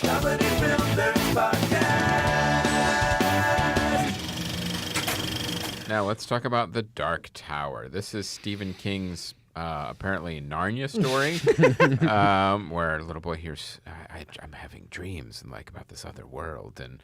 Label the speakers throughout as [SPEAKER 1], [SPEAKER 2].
[SPEAKER 1] Comedy Film Nerds Podcast.
[SPEAKER 2] Now let's talk about The Dark Tower. This is Stephen King's apparently Narnia story, where a little boy hears, I'm having dreams and about this other world. And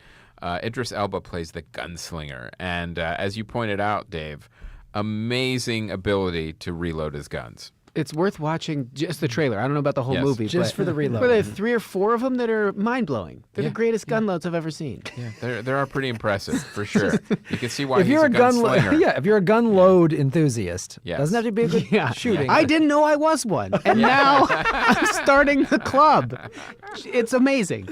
[SPEAKER 2] Idris Elba plays the gunslinger. And as you pointed out, Dave, amazing ability to reload his guns.
[SPEAKER 3] It's worth watching just the trailer. I don't know about the whole movie.
[SPEAKER 4] Just for the reload.
[SPEAKER 3] But there are 3 or 4 of them that are mind-blowing. They're the greatest gun loads I've ever seen.
[SPEAKER 2] Yeah, they are pretty impressive, for sure. You can see why
[SPEAKER 4] if
[SPEAKER 2] he's
[SPEAKER 4] you're
[SPEAKER 2] a gunslinger.
[SPEAKER 4] if you're a gun load enthusiast,
[SPEAKER 2] Yes.
[SPEAKER 4] doesn't have to be a good shooting.
[SPEAKER 3] I didn't know I was one. And now I'm starting the club. It's amazing.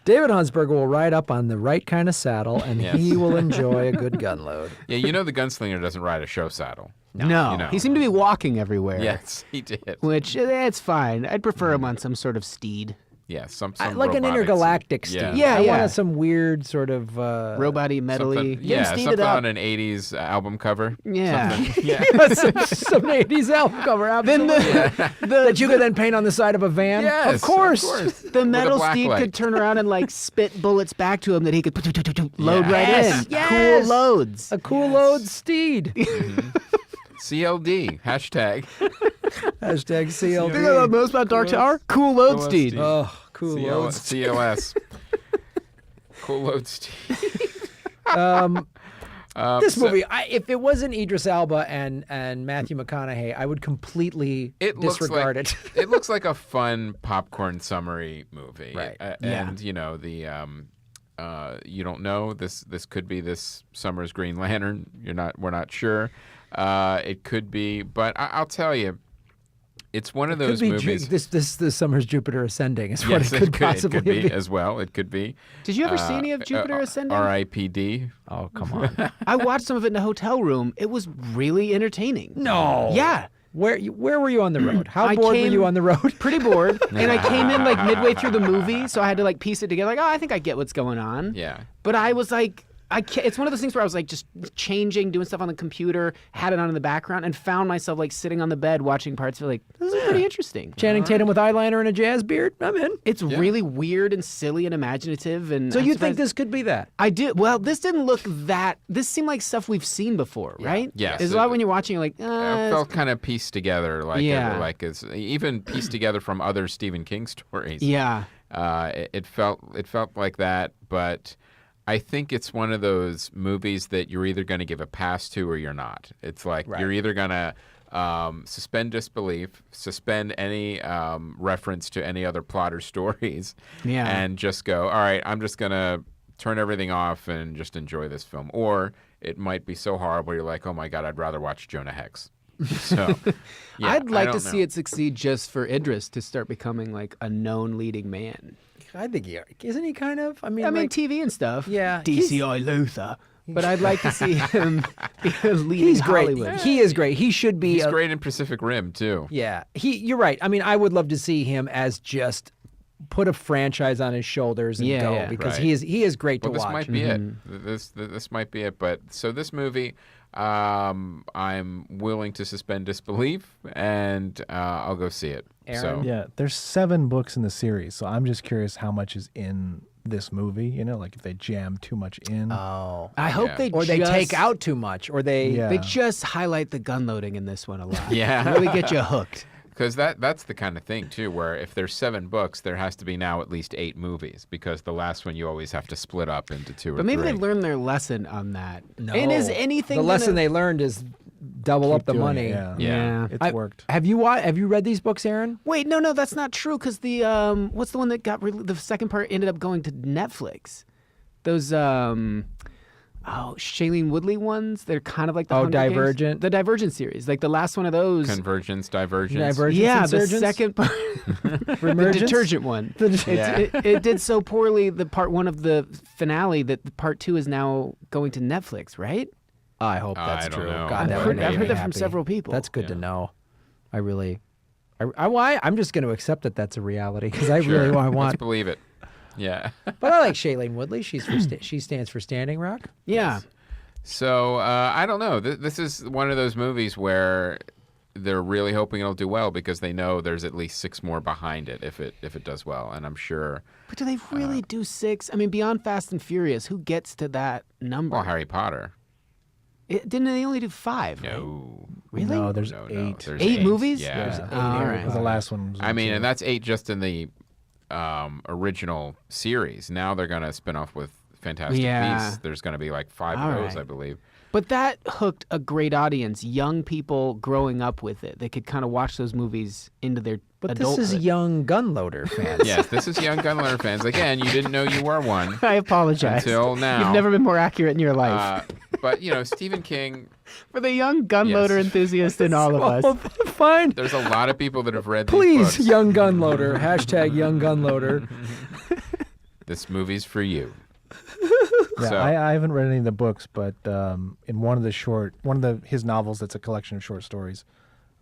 [SPEAKER 4] David Huntsberger will ride up on the right kind of saddle, and
[SPEAKER 2] Yes.
[SPEAKER 4] he will enjoy a good gun load.
[SPEAKER 2] Yeah, you know the gunslinger doesn't ride a show saddle.
[SPEAKER 3] No.
[SPEAKER 2] You know.
[SPEAKER 3] He seemed to be walking everywhere.
[SPEAKER 2] Yes, he did.
[SPEAKER 3] Which, it's fine. I'd prefer him on some sort of steed.
[SPEAKER 2] Yeah, some
[SPEAKER 4] Like an
[SPEAKER 2] robotics.
[SPEAKER 4] intergalactic steed.
[SPEAKER 2] Yeah.
[SPEAKER 4] I
[SPEAKER 3] Yeah.
[SPEAKER 4] want some weird sort of...
[SPEAKER 3] Robot-y, metally.
[SPEAKER 2] Something on an 80s album cover.
[SPEAKER 3] Yeah.
[SPEAKER 2] Something. Yeah.
[SPEAKER 4] some 80s album cover, absolutely. That you could then paint on the side of a van?
[SPEAKER 2] Yes,
[SPEAKER 4] Of course.
[SPEAKER 3] The metal
[SPEAKER 2] black
[SPEAKER 3] steed
[SPEAKER 2] light.
[SPEAKER 3] could turn around and spit bullets back to him that he could load right
[SPEAKER 4] Yes,
[SPEAKER 3] in.
[SPEAKER 4] yes.
[SPEAKER 3] Cool loads.
[SPEAKER 4] A cool load steed.
[SPEAKER 2] CLD, hashtag.
[SPEAKER 4] Hashtag CLD.
[SPEAKER 3] You know the most about Dark Tower? Cool load steed.
[SPEAKER 4] Oh, cool load
[SPEAKER 2] CLS. Cool load Steve.
[SPEAKER 4] This movie, if it wasn't Idris Elba and Matthew McConaughey, I would completely disregard it.
[SPEAKER 2] It looks like a fun popcorn summary movie.
[SPEAKER 4] Right.
[SPEAKER 2] And, you know, you don't know. This could be this summer's Green Lantern. We're not sure. It could be, but I'll tell you, it's one of those movies.
[SPEAKER 4] This summer's Jupiter Ascending is what
[SPEAKER 2] Yes,
[SPEAKER 4] it could possibly
[SPEAKER 2] it could be
[SPEAKER 4] be.
[SPEAKER 2] as well. It could be.
[SPEAKER 3] Did you ever see any of Jupiter Ascending?
[SPEAKER 2] R.I.P.D.
[SPEAKER 4] Oh, come on.
[SPEAKER 3] I watched some of it in a hotel room. It was really entertaining.
[SPEAKER 4] No.
[SPEAKER 3] Yeah.
[SPEAKER 4] Where were you on the road? How
[SPEAKER 3] I
[SPEAKER 4] bored were
[SPEAKER 3] came-
[SPEAKER 4] you on the road?
[SPEAKER 3] Pretty bored. And I came in midway through the movie, so I had to piece it together. I think I get what's going on.
[SPEAKER 2] Yeah.
[SPEAKER 3] But I was it's one of those things where I was just changing, doing stuff on the computer, had it on in the background, and found myself sitting on the bed watching parts of it. This is pretty interesting.
[SPEAKER 4] Channing Tatum with eyeliner and a jazz beard? I'm in.
[SPEAKER 3] It's really weird and silly and imaginative. And
[SPEAKER 4] So
[SPEAKER 3] I'm
[SPEAKER 4] you
[SPEAKER 3] surprised-
[SPEAKER 4] think this could be that?
[SPEAKER 3] I do. Well, this didn't look that. This seemed like stuff we've seen before, right?
[SPEAKER 2] Yes.
[SPEAKER 3] There's a lot when you're watching, you're like,
[SPEAKER 2] It felt kind of pieced together, it's even pieced together from other Stephen King stories.
[SPEAKER 3] yeah.
[SPEAKER 2] It felt like that, but I think it's one of those movies that you're either going to give a pass to or you're not. It's you're either going to suspend disbelief, suspend any reference to any other plot or stories, and just go, all right, I'm just going to turn everything off and just enjoy this film. Or it might be so horrible you're like, oh my God, I'd rather watch Jonah Hex. So, yeah,
[SPEAKER 3] I'd like
[SPEAKER 2] I
[SPEAKER 3] to
[SPEAKER 2] don't
[SPEAKER 3] see
[SPEAKER 2] know.
[SPEAKER 3] it succeed just for Idris to start becoming a known leading man.
[SPEAKER 4] I think isn't he kind of? I mean,
[SPEAKER 3] TV and stuff.
[SPEAKER 4] Yeah,
[SPEAKER 3] DCI Luther. But I'd like to see him be a leading
[SPEAKER 4] he's great.
[SPEAKER 3] Hollywood.
[SPEAKER 4] He is great. He should be.
[SPEAKER 2] He's great in Pacific Rim, too.
[SPEAKER 4] Yeah, you're right. I mean, I would love to see him as just put a franchise on his shoulders and go because
[SPEAKER 2] right.
[SPEAKER 4] he is great to
[SPEAKER 2] This
[SPEAKER 4] watch.
[SPEAKER 2] might be it. This might be it. But so this movie, I'm willing to suspend disbelief, and I'll go see it.
[SPEAKER 4] Aaron?
[SPEAKER 2] So
[SPEAKER 5] Yeah, there's 7 books in the series, so I'm just curious how much is in this movie. You know, if they jam too much in.
[SPEAKER 4] Oh,
[SPEAKER 3] I hope they
[SPEAKER 4] or they take out too much, or they.
[SPEAKER 5] Yeah.
[SPEAKER 3] They just highlight the gun loading in this one a lot.
[SPEAKER 2] Yeah.
[SPEAKER 3] Really get you hooked.
[SPEAKER 2] because that's the kind of thing too, where if there's 7 books, there has to be now at least 8 movies, because the last one you always have to split up into 2 or 3.
[SPEAKER 3] But maybe they've learned their lesson on that.
[SPEAKER 4] No.
[SPEAKER 3] And is anything
[SPEAKER 4] The lesson
[SPEAKER 3] gonna-
[SPEAKER 4] they learned is double up the
[SPEAKER 5] doing
[SPEAKER 4] money.
[SPEAKER 5] it, yeah.
[SPEAKER 2] Yeah.
[SPEAKER 5] It's worked.
[SPEAKER 4] Have you read these books, Aaron?
[SPEAKER 3] Wait, no, that's not true. Because the what's the one that got the second part ended up going to Netflix? Those Shailene Woodley ones. They're kind of like the Hunger Games.
[SPEAKER 4] Divergent?
[SPEAKER 3] The Divergent series, like the last one of those.
[SPEAKER 2] Convergence, Divergence.
[SPEAKER 4] Divergence,
[SPEAKER 3] Yeah, the
[SPEAKER 4] Insurgence?
[SPEAKER 3] second part, the
[SPEAKER 4] Remergence?
[SPEAKER 3] detergent one. It did so poorly. The part 1 of the finale that the part 2 is now going to Netflix, right?
[SPEAKER 4] I hope that's
[SPEAKER 2] I don't
[SPEAKER 4] true.
[SPEAKER 2] know.
[SPEAKER 4] God,
[SPEAKER 2] I've
[SPEAKER 4] that
[SPEAKER 2] heard-
[SPEAKER 4] would make
[SPEAKER 2] I've
[SPEAKER 4] me
[SPEAKER 2] heard
[SPEAKER 3] that from
[SPEAKER 4] happy.
[SPEAKER 3] several people.
[SPEAKER 4] That's good to
[SPEAKER 2] Yeah.
[SPEAKER 4] know. I'm just going to accept that that's a reality because I really
[SPEAKER 2] Let's
[SPEAKER 4] want.
[SPEAKER 2] believe it. Yeah.
[SPEAKER 4] But I like Shailene Woodley. She stands for Standing Rock.
[SPEAKER 3] Yeah.
[SPEAKER 2] So I don't know. This is one of those movies where they're really hoping it'll do well because they know there's at least 6 more behind it if it does well, and I'm sure.
[SPEAKER 3] But do they really do 6? I mean, beyond Fast and Furious, who gets to that number?
[SPEAKER 2] Well, Harry Potter.
[SPEAKER 3] Didn't they only do 5? Right?
[SPEAKER 2] No.
[SPEAKER 3] Really?
[SPEAKER 5] No, there's
[SPEAKER 2] No,
[SPEAKER 5] 8.
[SPEAKER 2] there's
[SPEAKER 3] 8 movies?
[SPEAKER 2] Yeah.
[SPEAKER 5] There's 8.
[SPEAKER 3] all right.
[SPEAKER 5] The last one was
[SPEAKER 2] I mean,
[SPEAKER 5] 2.
[SPEAKER 2] and that's 8 just in the original series. Now they're going to spin off with Fantastic
[SPEAKER 3] Yeah.
[SPEAKER 2] Beasts. There's going to be like 5
[SPEAKER 3] All
[SPEAKER 2] of those,
[SPEAKER 3] right.
[SPEAKER 2] I believe.
[SPEAKER 3] But that hooked a great audience, young people growing up with it. They could kind of watch those movies into their
[SPEAKER 4] But
[SPEAKER 3] adulthood.
[SPEAKER 4] this is young Gunloader fans.
[SPEAKER 2] Yes, this is Young Gunloader fans. Again, you didn't know you were one
[SPEAKER 3] I apologize.
[SPEAKER 2] until now.
[SPEAKER 3] You've never been more accurate in your life.
[SPEAKER 2] But, Stephen King,
[SPEAKER 3] For the young gunloader
[SPEAKER 2] Yes.
[SPEAKER 3] enthusiast in all of us.
[SPEAKER 4] Well, fine.
[SPEAKER 2] there's a lot of people that have read these
[SPEAKER 4] Please,
[SPEAKER 2] books.
[SPEAKER 4] young Gunloader. Hashtag young Gunloader.
[SPEAKER 2] This movie's for you.
[SPEAKER 5] Yeah,
[SPEAKER 2] So-
[SPEAKER 5] I haven't read any of the books, but in one of his novels that's a collection of short stories,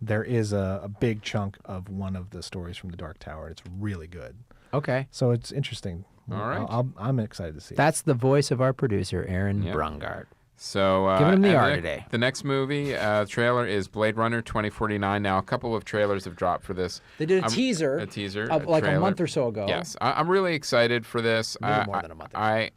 [SPEAKER 5] there is a big chunk of one of the stories from the Dark Tower. It's really good.
[SPEAKER 4] Okay.
[SPEAKER 5] So it's interesting.
[SPEAKER 2] All right.
[SPEAKER 5] I'm excited to see it.
[SPEAKER 4] That's the voice of our producer, Aaron
[SPEAKER 2] Yep.
[SPEAKER 4] Brungardt.
[SPEAKER 2] So
[SPEAKER 4] Giving him the
[SPEAKER 2] and
[SPEAKER 4] R today.
[SPEAKER 2] The next movie trailer is Blade Runner 2049. Now, a couple of trailers have dropped for this.
[SPEAKER 4] They did a
[SPEAKER 2] I'm-
[SPEAKER 4] teaser,
[SPEAKER 2] a teaser,
[SPEAKER 4] of
[SPEAKER 2] a
[SPEAKER 4] like a
[SPEAKER 2] trailer.
[SPEAKER 4] month or so ago.
[SPEAKER 2] Yes, I'm really excited for this.
[SPEAKER 4] A little more than a month or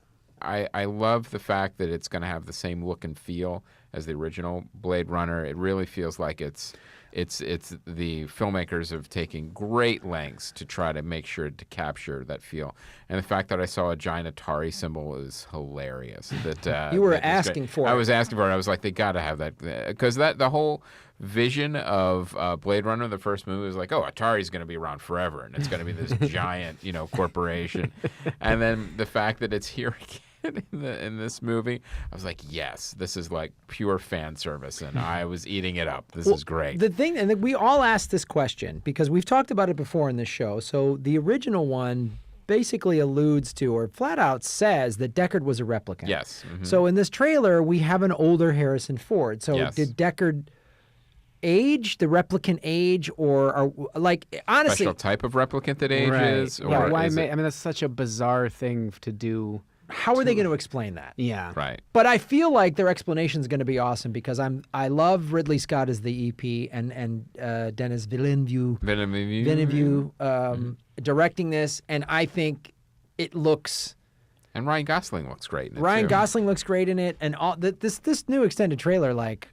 [SPEAKER 2] I love the fact that it's going to have the same look and feel as the original Blade Runner. It really feels like it's the filmmakers have taken great lengths to try to make sure to capture that feel. And the fact that I saw a giant Atari symbol is hilarious. That
[SPEAKER 4] You were
[SPEAKER 2] that is
[SPEAKER 4] asking
[SPEAKER 2] great.
[SPEAKER 4] for
[SPEAKER 2] I
[SPEAKER 4] it.
[SPEAKER 2] was asking for it. I was like, they got to have that because the whole vision of Blade Runner, the first movie, was like, oh, Atari's going to be around forever, and it's going to be this giant, corporation. And then the fact that it's here again in this movie, I was like, yes, this is like pure fan service, and I was eating it up. This is great.
[SPEAKER 4] The thing, and we all asked this question because we've talked about it before in this show. So the original one basically alludes to or flat out says that Deckard was a replicant.
[SPEAKER 2] Yes. Mhm.
[SPEAKER 4] So in this trailer, we have an older Harrison Ford. So
[SPEAKER 2] Yes.
[SPEAKER 4] did Deckard age, the replicant age, or honestly,
[SPEAKER 2] Special type of replicant that ages, or
[SPEAKER 3] Yeah, why
[SPEAKER 2] is it-
[SPEAKER 3] I mean, that's such a bizarre thing to do.
[SPEAKER 4] how are they going to explain that?
[SPEAKER 3] Yeah.
[SPEAKER 2] right?
[SPEAKER 4] But I feel like their explanation is going to be awesome because I love Ridley Scott as the EP and Denis Villeneuve directing this, and I think it looks.
[SPEAKER 2] And Ryan Gosling looks great in it
[SPEAKER 4] Ryan
[SPEAKER 2] too.
[SPEAKER 4] Gosling looks great in it, and all this new extended trailer, like,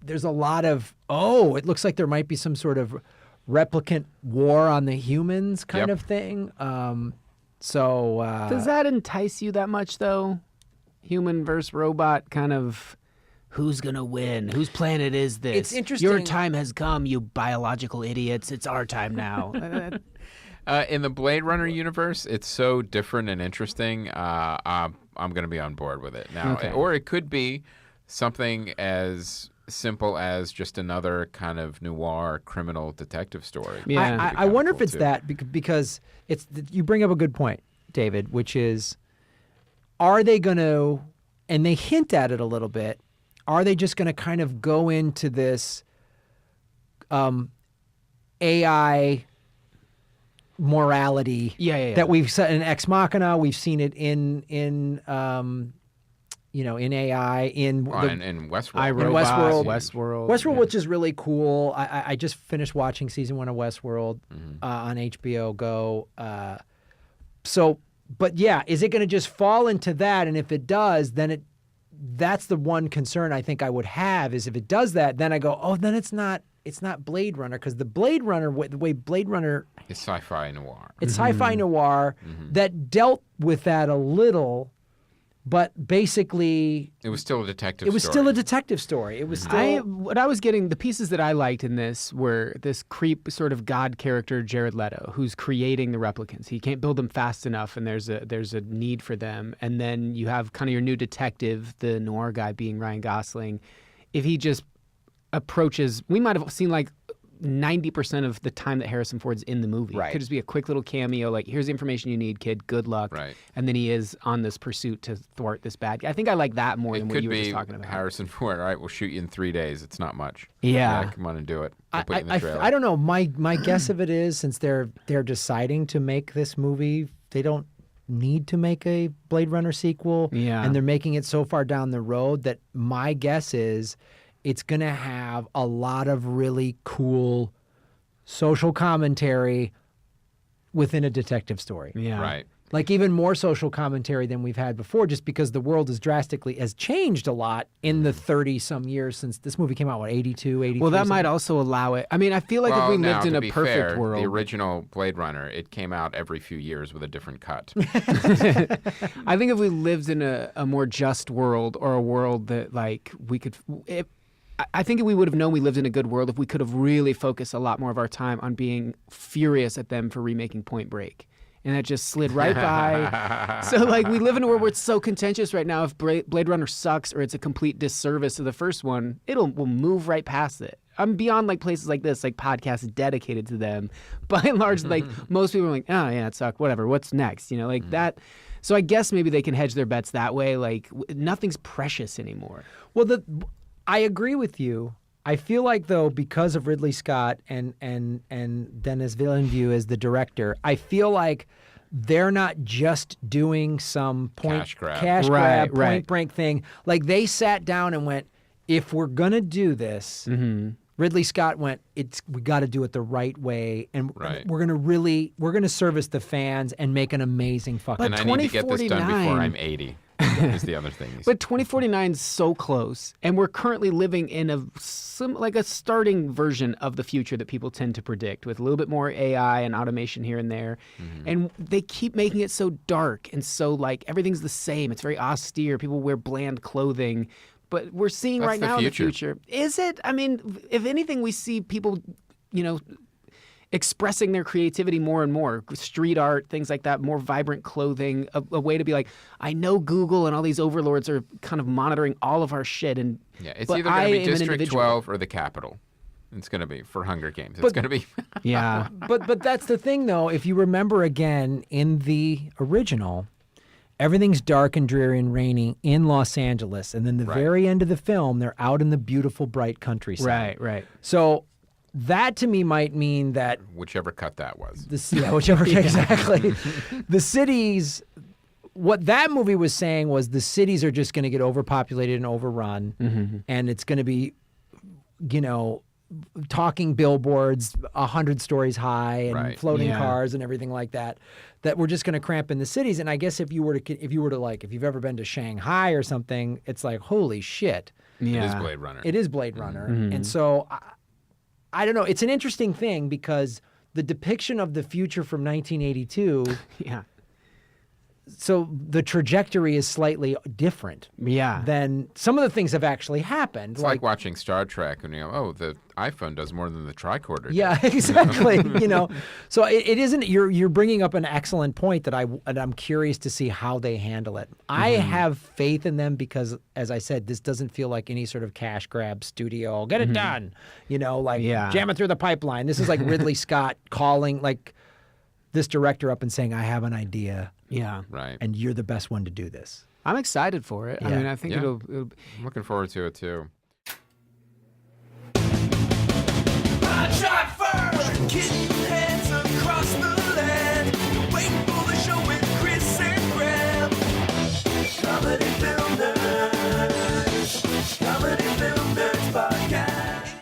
[SPEAKER 4] there's a lot of it looks like there might be some sort of replicant war on the humans kind
[SPEAKER 2] Yep.
[SPEAKER 4] of thing.
[SPEAKER 3] Does that entice you that much, though? Human versus robot kind of. Who's going to win? Whose planet is this?
[SPEAKER 4] It's interesting-
[SPEAKER 3] Your time has come, you biological idiots. It's our time now.
[SPEAKER 2] In the Blade Runner universe, it's so different and interesting. I'm going to be on board with it now.
[SPEAKER 3] Okay.
[SPEAKER 2] Or it could be something as simple as just another kind of noir criminal detective story.
[SPEAKER 3] Yeah.
[SPEAKER 2] That'd be
[SPEAKER 4] I
[SPEAKER 2] kinda
[SPEAKER 4] wonder
[SPEAKER 2] cool,
[SPEAKER 4] if it's
[SPEAKER 2] too.
[SPEAKER 4] that because you bring up a good point, David, which is, are they going to, and they hint at it a little bit, are they just going to kind of go into this AI morality
[SPEAKER 3] Yeah.
[SPEAKER 4] that we've set in Ex Machina? We've seen it in AI in
[SPEAKER 2] In Westworld.
[SPEAKER 4] Westworld.
[SPEAKER 3] Westworld.
[SPEAKER 4] Westworld, which is really cool. I just finished watching season 1 of Westworld on HBO Go. But yeah, is it going to just fall into that? And if it does, then that's the one concern I think I would have is if it does that, then I go, oh, then it's not Blade Runner because the way Blade Runner,
[SPEAKER 2] It's sci-fi noir.
[SPEAKER 4] it's sci-fi noir that dealt with that a little, but basically
[SPEAKER 2] It was still a detective
[SPEAKER 4] it was
[SPEAKER 2] story.
[SPEAKER 4] still a detective story. It was still.
[SPEAKER 3] What I was getting, the pieces that I liked in this were this creep sort of god character, Jared Leto, who's creating the replicants. He can't build them fast enough, and there's a need for them. And then you have kind of your new detective, the noir guy, being Ryan Gosling. If he just approaches, we might have seen like 90% of the time that Harrison Ford's in the movie.
[SPEAKER 4] Right.
[SPEAKER 3] It could just be a quick little cameo, like, here's the information you need, kid, good luck.
[SPEAKER 2] Right.
[SPEAKER 3] And then he is on this pursuit to thwart this bad guy. I think I like that more than
[SPEAKER 2] It
[SPEAKER 3] what
[SPEAKER 2] could
[SPEAKER 3] you were
[SPEAKER 2] be
[SPEAKER 3] just talking about.
[SPEAKER 2] Harrison Ford. All right, we'll shoot you in 3 days. It's not much.
[SPEAKER 3] Yeah.
[SPEAKER 2] Come on and do it. We'll put you in the trailer.
[SPEAKER 4] I don't know. My guess of it is since they're deciding to make this movie, they don't need to make a Blade Runner sequel.
[SPEAKER 3] Yeah.
[SPEAKER 4] And they're making it so far down the road that my guess is it's going to have a lot of really cool social commentary within a detective story.
[SPEAKER 3] Yeah.
[SPEAKER 2] Right.
[SPEAKER 4] Like even more social commentary than we've had before, just because the world has changed a lot in the 30-some years since this movie came out, 82, 83?
[SPEAKER 3] Well, that
[SPEAKER 4] something?
[SPEAKER 3] might also allow it. I mean, I feel like if we lived in a perfect
[SPEAKER 2] fair,
[SPEAKER 3] world.
[SPEAKER 2] the original Blade Runner, it came out every few years with a different cut.
[SPEAKER 3] I think if we lived in a more just world, or a world that like we could, I think we would have known we lived in a good world if we could have really focused a lot more of our time on being furious at them for remaking Point Break. And that just slid right by. So like we live in a world where it's so contentious right now. If Blade Runner sucks or it's a complete disservice to the first one, we'll move right past it. I'm beyond like places like this, like podcasts dedicated to them. By and large, like most people are like, oh yeah, it sucked. Whatever. What's next? You know, like that. So I guess maybe they can hedge their bets that way. Like nothing's precious anymore.
[SPEAKER 4] Well, I agree with you. I feel like though, because of Ridley Scott and Denis Villeneuve as the director, I feel like they're not just doing some
[SPEAKER 2] Cash grab.
[SPEAKER 4] Point Break thing. Like they sat down and went, if we're gonna do this, Ridley Scott went, we got to do it the right way, and we're gonna service the fans and make an amazing fucking.
[SPEAKER 2] And I need to get this done before I'm 80. Is the other thing.
[SPEAKER 3] But 2049 is so close, and we're currently living in a starting version of the future that people tend to predict, with a little bit more AI and automation here and there. And they keep making it so dark and so like everything's the same. It's very austere. People wear bland clothing, but we're seeing
[SPEAKER 2] That's
[SPEAKER 3] right
[SPEAKER 2] the
[SPEAKER 3] now
[SPEAKER 2] future.
[SPEAKER 3] in the future. Is it? I mean, if anything, we see people, expressing their creativity more and more. Street art, things like that, more vibrant clothing, a way to be like, I know Google and all these overlords are kind of monitoring all of our shit. And
[SPEAKER 2] Yeah, it's
[SPEAKER 3] but
[SPEAKER 2] either going to be
[SPEAKER 3] I am an
[SPEAKER 2] District
[SPEAKER 3] individual.
[SPEAKER 2] 12 or the Capitol. It's going to be for Hunger Games. It's going to be.
[SPEAKER 3] Yeah.
[SPEAKER 4] But that's the thing though. If you remember again in the original, everything's dark and dreary and rainy in Los Angeles, and then the very end of the film, they're out in the beautiful, bright countryside.
[SPEAKER 3] Right.
[SPEAKER 4] So that to me might mean that
[SPEAKER 2] Whichever cut that was.
[SPEAKER 4] exactly. The cities, what that movie was saying was the cities are just going to get overpopulated and overrun, and it's going to be, talking billboards 100 stories high and floating cars and everything like that. That we're just going to cramp in the cities. And I guess if you've ever been to Shanghai or something, it's like holy shit.
[SPEAKER 2] It is Blade Runner.
[SPEAKER 4] It is Blade Runner, and so. I don't know. It's an interesting thing because the depiction of the future from 1982.
[SPEAKER 3] Yeah.
[SPEAKER 4] So the trajectory is slightly different.
[SPEAKER 3] Yeah.
[SPEAKER 4] Than some of the things have actually happened.
[SPEAKER 2] It's like watching Star Trek and the iPhone does more than the tricorder.
[SPEAKER 4] Yeah, exactly. So it isn't. You're bringing up an excellent point that I'm curious to see how they handle it. I have faith in them because, as I said, this doesn't feel like any sort of cash grab studio. Get it done. Jam it through the pipeline. This is like Ridley Scott calling this director up and saying, "I have an idea."
[SPEAKER 3] Yeah.
[SPEAKER 2] Right.
[SPEAKER 4] And you're the best one to do this.
[SPEAKER 3] I'm excited for it. I
[SPEAKER 4] Yeah.
[SPEAKER 3] mean, I think it'll
[SPEAKER 2] I'm looking forward to it too.
[SPEAKER 1] I tried first, getting heads across the